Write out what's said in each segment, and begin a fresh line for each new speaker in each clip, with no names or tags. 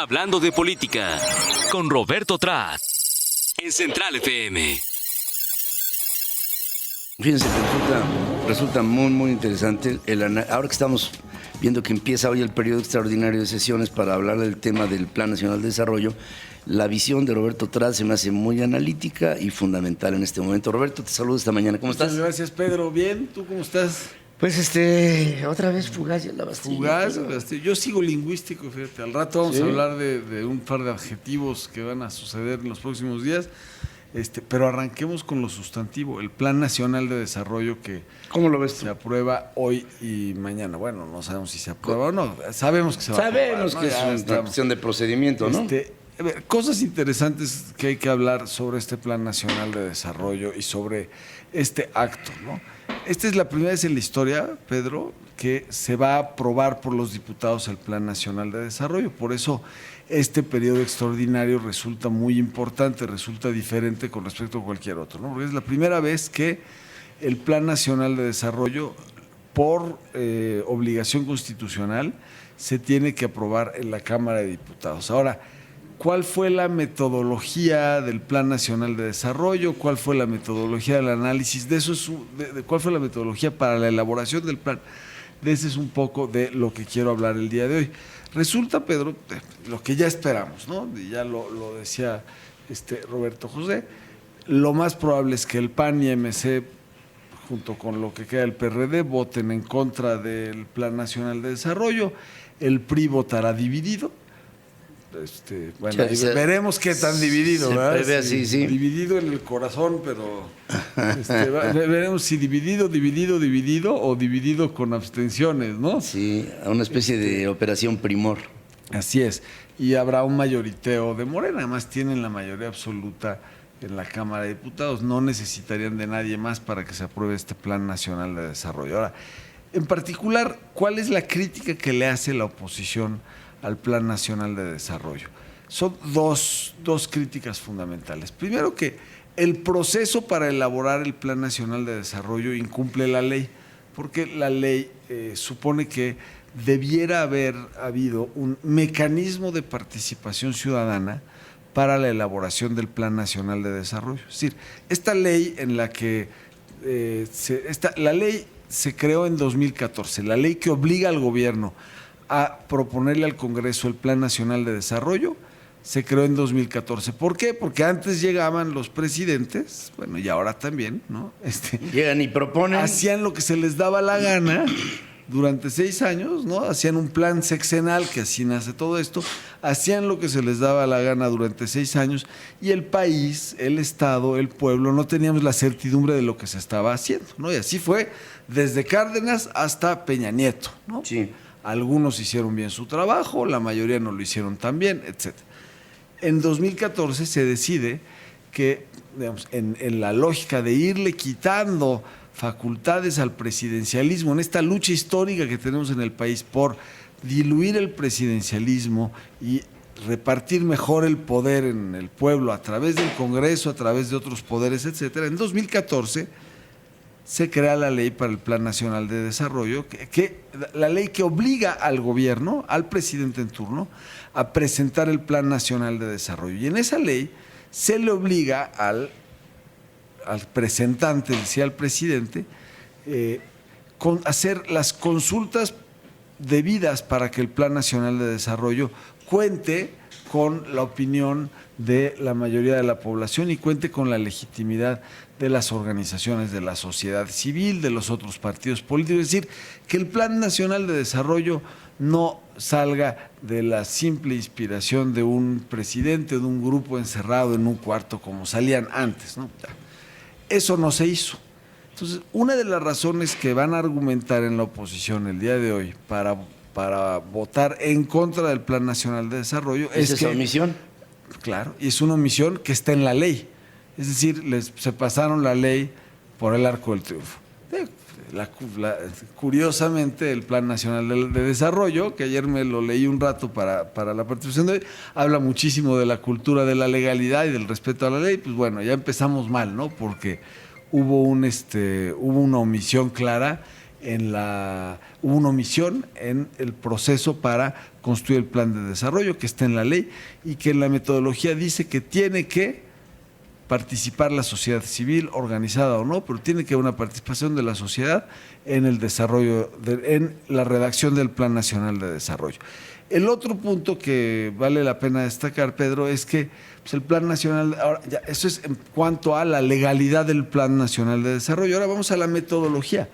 Hablando de política, con Roberto Trat, en Central FM.
Fíjense que resulta muy interesante. Ahora que estamos viendo que empieza hoy el periodo extraordinario de sesiones para hablar del tema del Plan Nacional de Desarrollo, la visión de Roberto Trat se me hace muy analítica y fundamental en este momento. Roberto, te saludo esta mañana. ¿Cómo estás?
Muchas gracias, Pedro. Bien, ¿tú cómo estás?
Pues otra vez fugaz y la Bastilla.
Fugaz,
pero...
Bastilla. Yo sigo lingüístico, fíjate. Al rato vamos a hablar de un par de adjetivos que van a suceder en los próximos días. Pero arranquemos con lo sustantivo, el Plan Nacional de Desarrollo que
¿Cómo lo ves tú?
se aprueba hoy y mañana. Bueno, no sabemos si se aprueba o no, sabemos que se va a aprobar.
Sabemos que es una cuestión de procedimiento, ¿no?
A ver, cosas interesantes que hay que hablar sobre este Plan Nacional de Desarrollo y sobre este acto, ¿no? Esta es la primera vez en la historia, Pedro, que se va a aprobar por los diputados el Plan Nacional de Desarrollo. Por eso este periodo extraordinario resulta muy importante, resulta diferente con respecto a cualquier otro, ¿no? Porque es la primera vez que el Plan Nacional de Desarrollo, por obligación constitucional, se tiene que aprobar en la Cámara de Diputados. Ahora, ¿cuál fue la metodología del Plan Nacional de Desarrollo? ¿Cuál fue la metodología del análisis? ¿Cuál fue la metodología para la elaboración del plan? De ese es un poco de lo que quiero hablar el día de hoy. Resulta, Pedro, lo que ya esperamos, ¿no? Y ya lo decía Roberto José, lo más probable es que el PAN y MC, junto con lo que queda del PRD, voten en contra del Plan Nacional de Desarrollo. El PRI votará dividido. Bueno, veremos qué tan dividido, ¿verdad?
Sí.
Dividido en el corazón, pero veremos si dividido o dividido con abstenciones, ¿no?
Sí, a una especie de operación Primor.
Así es. Y habrá un mayoriteo de Morena, además tienen la mayoría absoluta en la Cámara de Diputados, no necesitarían de nadie más para que se apruebe este Plan Nacional de Desarrollo. Ahora, en particular, ¿cuál es la crítica que le hace la oposición al Plan Nacional de Desarrollo? Son dos críticas fundamentales. Primero, que el proceso para elaborar el Plan Nacional de Desarrollo incumple la ley, porque la ley supone que debiera haber habido un mecanismo de participación ciudadana para la elaboración del Plan Nacional de Desarrollo. Es decir, esta ley en la que la ley se creó en 2014, la ley que obliga al gobierno a proponerle al Congreso el Plan Nacional de Desarrollo, se creó en 2014. ¿Por qué? Porque antes llegaban los presidentes, bueno, y ahora también, ¿no?
Llegan y proponen.
Hacían lo que se les daba la gana durante 6 años, ¿no? Hacían un plan sexenal, que así nace todo esto, hacían lo que se les daba la gana durante 6 años y el país, el Estado, el pueblo, no teníamos la certidumbre de lo que se estaba haciendo, ¿no? Y así fue desde Cárdenas hasta Peña Nieto, ¿no?
Sí.
Algunos hicieron bien su trabajo, la mayoría no lo hicieron tan bien, etc. En 2014 se decide que, digamos, en la lógica de irle quitando facultades al presidencialismo, en esta lucha histórica que tenemos en el país por diluir el presidencialismo y repartir mejor el poder en el pueblo a través del Congreso, a través de otros poderes, etcétera. En 2014 se crea la ley para el Plan Nacional de Desarrollo, la ley que obliga al gobierno, al presidente en turno, a presentar el Plan Nacional de Desarrollo. Y en esa ley se le obliga al presentante, decía al presidente, hacer las consultas debidas para que el Plan Nacional de Desarrollo cuente con la opinión de la mayoría de la población y cuente con la legitimidad de las organizaciones de la sociedad civil, de los otros partidos políticos. Es decir, que el Plan Nacional de Desarrollo no salga de la simple inspiración de un presidente, de un grupo encerrado en un cuarto como salían antes, ¿no? Eso no se hizo. Entonces, una de las razones que van a argumentar en la oposición el día de hoy para votar en contra del Plan Nacional de Desarrollo
¿Es esa omisión?
Claro, y es una omisión que está en la ley. Es decir, se pasaron la ley por el arco del triunfo. Curiosamente, el Plan Nacional de Desarrollo, que ayer me lo leí un rato para la participación de hoy, habla muchísimo de la cultura de la legalidad y del respeto a la ley. Pues bueno, ya empezamos mal, ¿no? Porque hubo una omisión clara hubo una omisión en el proceso para construir el plan de desarrollo que está en la ley y que en la metodología dice que tiene que participar la sociedad civil, organizada o no, pero tiene que haber una participación de la sociedad en el desarrollo, en la redacción del Plan Nacional de Desarrollo. El otro punto que vale la pena destacar, Pedro, es que pues, el Plan Nacional, ahora, ya, eso es en cuanto a la legalidad del Plan Nacional de Desarrollo. Ahora vamos a la metodología.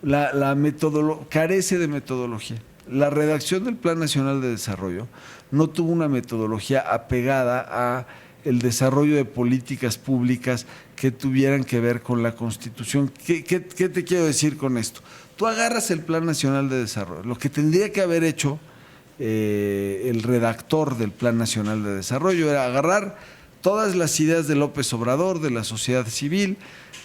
La metodología carece de metodología. La redacción del Plan Nacional de Desarrollo no tuvo una metodología apegada a el desarrollo de políticas públicas que tuvieran que ver con la Constitución. ¿Qué te quiero decir con esto? Tú agarras el Plan Nacional de Desarrollo, lo que tendría que haber hecho el redactor del Plan Nacional de Desarrollo era agarrar todas las ideas de López Obrador, de la sociedad civil,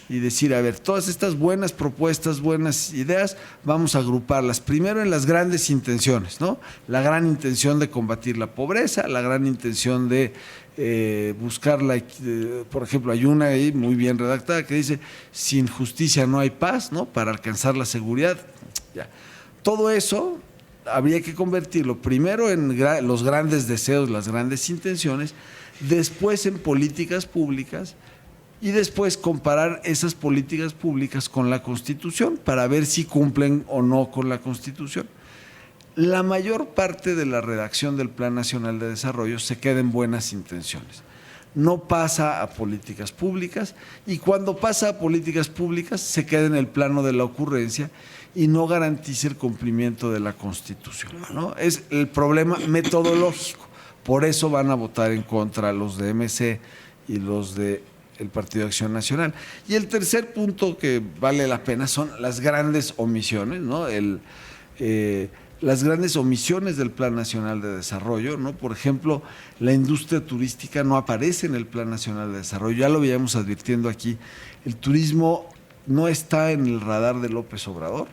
y decir, a ver, todas estas buenas propuestas, buenas ideas, vamos a agruparlas. Primero en las grandes intenciones, ¿no? La gran intención de combatir la pobreza, la gran intención de buscar por ejemplo, hay una ahí muy bien redactada que dice, sin justicia no hay paz, ¿no? Para alcanzar la seguridad. Ya. Todo eso habría que convertirlo primero en los grandes deseos, las grandes intenciones, después en políticas públicas y después comparar esas políticas públicas con la Constitución para ver si cumplen o no con la Constitución. La mayor parte de la redacción del Plan Nacional de Desarrollo se queda en buenas intenciones. No pasa a políticas públicas y cuando pasa a políticas públicas se queda en el plano de la ocurrencia y no garantiza el cumplimiento de la Constitución, ¿no? Es el problema metodológico. Por eso van a votar en contra los de MC y los de el Partido de Acción Nacional. Y el tercer punto que vale la pena son las grandes omisiones, ¿no? Las grandes omisiones del Plan Nacional de Desarrollo, ¿no? Por ejemplo, la industria turística no aparece en el Plan Nacional de Desarrollo, ya lo veíamos advirtiendo aquí, el turismo no está en el radar de López Obrador,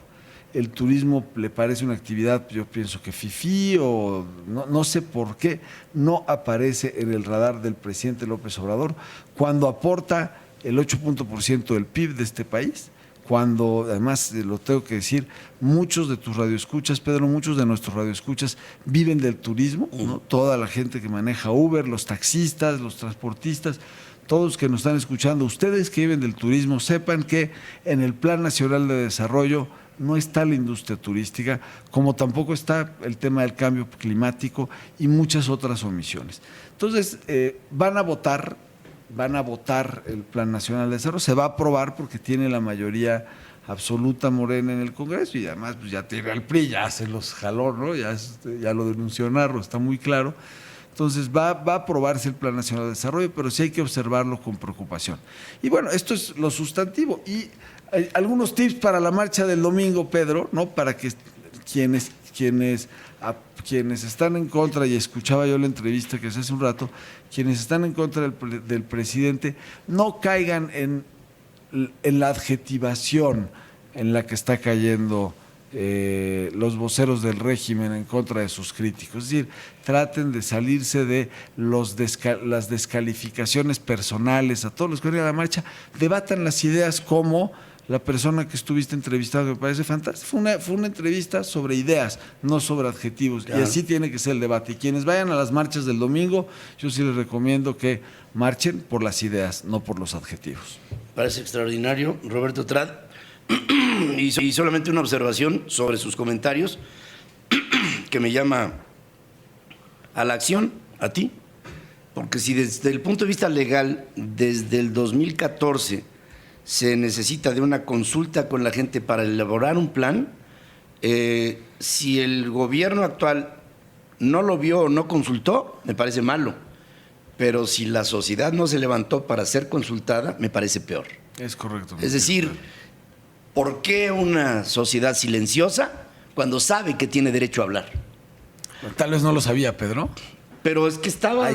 el turismo le parece una actividad, yo pienso que fifí o no sé por qué, no aparece en el radar del presidente López Obrador, cuando aporta el 8% del PIB de este país, cuando además, lo tengo que decir, muchos de tus radioescuchas, Pedro, muchos de nuestros radioescuchas viven del turismo, ¿no? Toda la gente que maneja Uber, los taxistas, los transportistas, todos que nos están escuchando, ustedes que viven del turismo, sepan que en el Plan Nacional de Desarrollo no está la industria turística, como tampoco está el tema del cambio climático y muchas otras omisiones. Entonces, van a votar el Plan Nacional de Desarrollo, se va a aprobar porque tiene la mayoría absoluta Morena en el Congreso y además pues ya tiene al PRI, ya se los jaló, ¿no? Ya lo denunció Narro, está muy claro. Entonces va a aprobarse el Plan Nacional de Desarrollo, pero sí hay que observarlo con preocupación. Y bueno, esto es lo sustantivo. Y hay algunos tips para la marcha del domingo, Pedro, ¿no? Para que quienes están en contra, y escuchaba yo la entrevista que se hace un rato, quienes están en contra del presidente, no caigan en la adjetivación en la que está cayendo los voceros del régimen en contra de sus críticos. Es decir, traten de salirse de las descalificaciones personales a todos los que vienen a la marcha, debatan las ideas como la persona que estuviste entrevistando, que me parece fantástico. Fue una entrevista sobre ideas, no sobre adjetivos. Claro. Y así tiene que ser el debate. Y quienes vayan a las marchas del domingo, yo sí les recomiendo que marchen por las ideas, no por los adjetivos.
Parece extraordinario, Roberto Trad. Y solamente una observación sobre sus comentarios que me llama a la acción, a ti. Porque si desde el punto de vista legal, desde el 2014, se necesita de una consulta con la gente para elaborar un plan, si el gobierno actual no lo vio o no consultó, me parece malo, pero si la sociedad no se levantó para ser consultada, me parece peor.
Es correcto.
Es decir, ¿por qué una sociedad silenciosa cuando sabe que tiene derecho a hablar?
Tal vez no lo sabía, Pedro.
Pero es que estaba...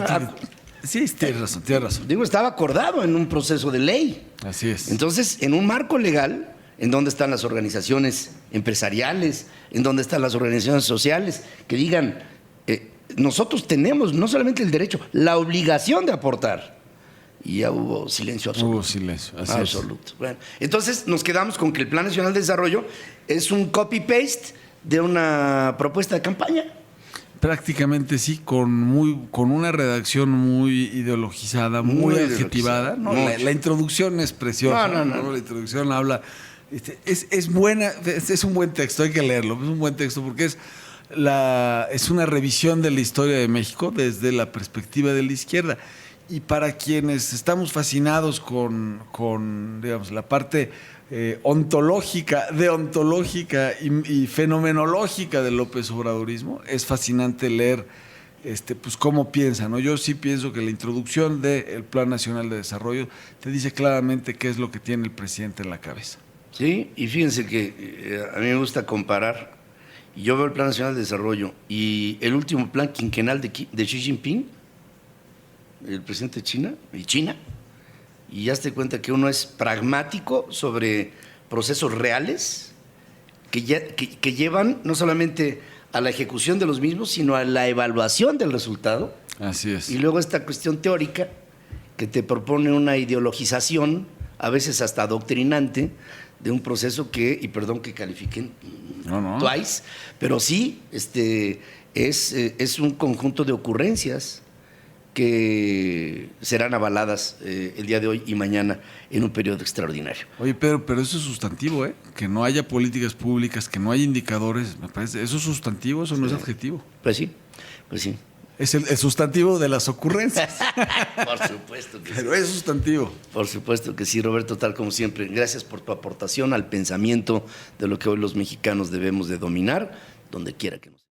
Sí, tienes razón.
Digo, estaba acordado en un proceso de ley.
Así es.
Entonces, en un marco legal, en donde están las organizaciones empresariales, en donde están las organizaciones sociales, que digan, nosotros tenemos no solamente el derecho, la obligación de aportar. y ya hubo silencio absoluto.
Hubo silencio, así
absoluto. Bueno, entonces nos quedamos con que el Plan Nacional de Desarrollo es un copy-paste de una propuesta de campaña.
Prácticamente sí, con una redacción muy ideologizada, muy adjetivada. ¿No? La introducción es preciosa.
No.
La introducción habla. Es buena, es un buen texto, hay que leerlo. Es un buen texto porque es una revisión de la historia de México desde la perspectiva de la izquierda. Y para quienes estamos fascinados con digamos, la parte ontológica, deontológica y fenomenológica del López Obradorismo, es fascinante leer pues cómo piensa, ¿no? Yo sí pienso que la introducción del Plan Nacional de Desarrollo te dice claramente qué es lo que tiene el presidente en la cabeza.
Sí, y fíjense que a mí me gusta comparar. Yo veo el Plan Nacional de Desarrollo y el último plan quinquenal de Xi Jinping, el presidente de China, y ya te cuenta que uno es pragmático sobre procesos reales que llevan no solamente a la ejecución de los mismos, sino a la evaluación del resultado.
Así es.
Y luego esta cuestión teórica que te propone una ideologización, a veces hasta adoctrinante, de un proceso que, y perdón que califiquen twice, pero sí es un conjunto de ocurrencias que serán avaladas el día de hoy y mañana en un periodo extraordinario.
Oye, Pedro, pero eso es sustantivo, ¿eh? Que no haya políticas públicas, que no haya indicadores, me parece. ¿Eso es sustantivo? ¿Eso no es adjetivo?
Pues sí, pues sí.
Es el sustantivo de las ocurrencias.
Por supuesto que
pero
sí.
es sustantivo.
Por supuesto que sí, Roberto, tal como siempre. Gracias por tu aportación al pensamiento de lo que hoy los mexicanos debemos de dominar, donde quiera que nos